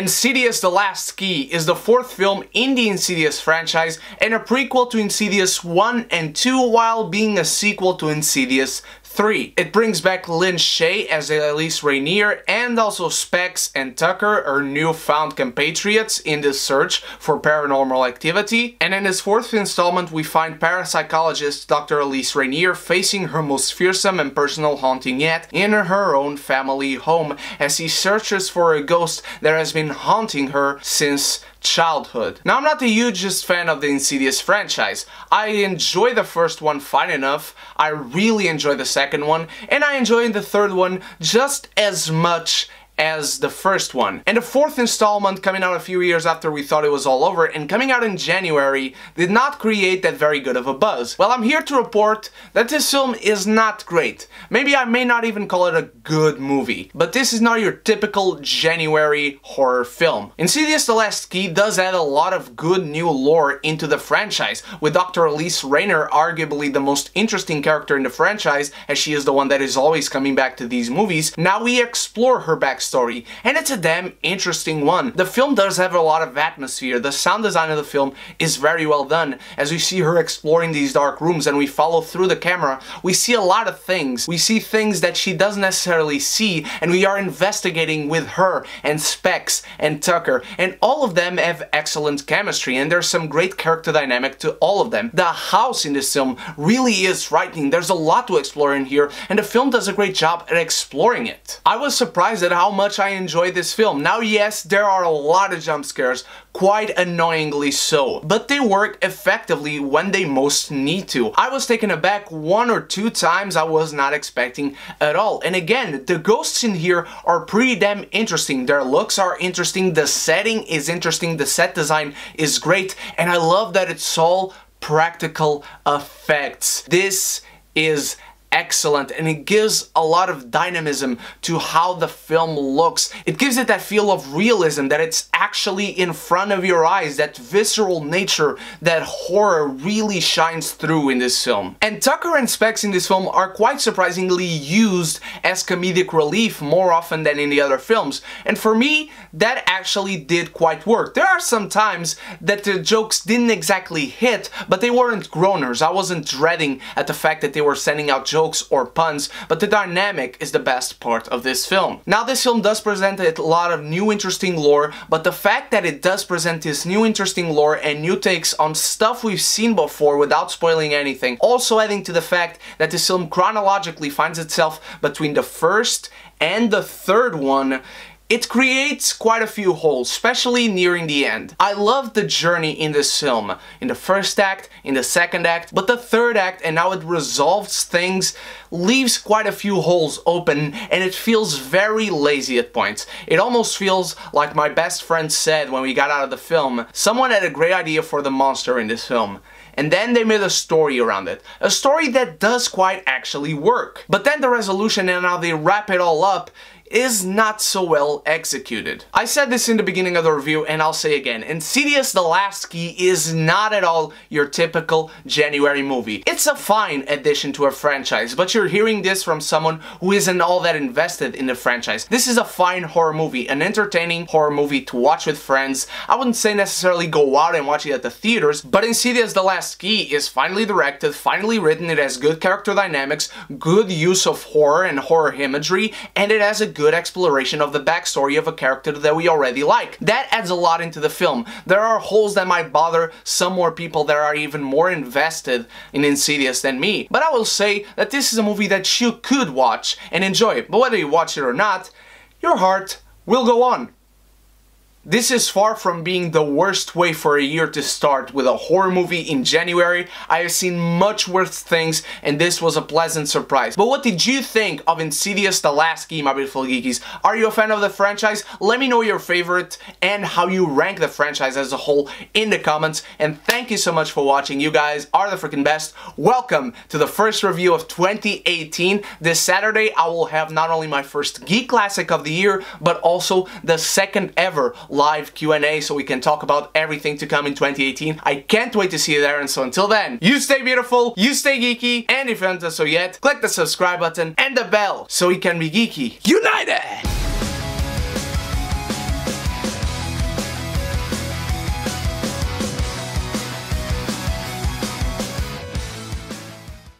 Insidious: The Last Key is the fourth film in the Insidious franchise and a prequel to Insidious 1 and 2 while being a sequel to Insidious 3. It brings back Lin Shaye as Elise Rainier and also Specs and Tucker, her newfound compatriots in the search for paranormal activity. And in this fourth installment we find parapsychologist Dr. Elise Rainier facing her most fearsome and personal haunting yet in her own family home as he searches for a ghost that has been haunting her since childhood. Now, I'm not the hugest fan of the Insidious franchise. I enjoy the first one fine enough, I really enjoy the second one, and I enjoy the third one just as much as the first one. And the fourth installment, coming out a few years after we thought it was all over and coming out in January, did not create that very good of a buzz. Well, I'm here to report that this film is not great. Maybe I may not even call it a good movie, but this is not your typical January horror film. Insidious: The Last Key does add a lot of good new lore into the franchise, with Dr. Elise Rainier arguably the most interesting character in the franchise, as she is the one that is always coming back to these movies. Now we explore her backstory, and it's a damn interesting one. The film does have a lot of atmosphere. The sound design of the film is very well done. As we see her exploring these dark rooms and we follow through the camera, we see a lot of things. We see things that she doesn't necessarily see, and we are investigating with her and Specs and Tucker, and all of them have excellent chemistry, and there's some great character dynamic to all of them. The house in this film really is frightening. There's a lot to explore in here, and the film does a great job at exploring it. I was surprised at how much I enjoyed this film. Now, yes, there are a lot of jump scares, quite annoyingly so, but they work effectively when they most need to. I was taken aback one or two times I was not expecting at all. And again, the ghosts in here are pretty damn interesting. Their looks are interesting, the setting is interesting, the set design is great, and I love that it's all practical effects. This is excellent, and it gives a lot of dynamism to how the film looks. It gives it that feel of realism, that it's actually in front of your eyes, that visceral nature, that horror really shines through in this film. And Tucker and Specs in this film are quite surprisingly used as comedic relief more often than in the other films, and for me, that actually did quite work. There are some times that the jokes didn't exactly hit, but they weren't groaners. I wasn't dreading at the fact that they were sending out jokes or puns, but the dynamic is the best part of this film. Now, this film does present a lot of new interesting lore, but the fact that it does present this new interesting lore and new takes on stuff we've seen before without spoiling anything, also adding to the fact that this film chronologically finds itself between the first and the third one, it creates quite a few holes, especially nearing the end. I love the journey in this film, in the first act, in the second act, but the third act and how it resolves things leaves quite a few holes open, and it feels very lazy at points. It almost feels like my best friend said when we got out of the film, someone had a great idea for the monster in this film, and then they made a story around it. A story that does quite actually work. But then the resolution and how they wrap it all up is not so well executed. I said this in the beginning of the review, and I'll say again, Insidious: The Last Key is not at all your typical January movie. It's a fine addition to a franchise, but you're hearing this from someone who isn't all that invested in the franchise. This is a fine horror movie, an entertaining horror movie to watch with friends. I wouldn't say necessarily go out and watch it at the theaters, but Insidious: The Last Key is finally directed, finally written, it has good character dynamics, good use of horror and horror imagery, and it has a good exploration of the backstory of a character that we already like. That adds a lot into the film. There are holes that might bother some more people that are even more invested in Insidious than me, but I will say that this is a movie that you could watch and enjoy, but whether you watch it or not, your heart will go on. This is far from being the worst way for a year to start with a horror movie in January. I have seen much worse things, and this was a pleasant surprise. But what did you think of Insidious: The Last Key, my beautiful geekies? Are you a fan of the franchise? Let me know your favorite and how you rank the franchise as a whole in the comments. And thank you so much for watching. You guys are the freaking best. Welcome to the first review of 2018. This Saturday, I will have not only my first Geek Classic of the year, but also the second ever live Q&A, so we can talk about everything to come in 2018. I can't wait to see you there, and so until then, you stay beautiful, you stay geeky, and if you haven't done so yet, click the subscribe button and the bell so we can be geeky united!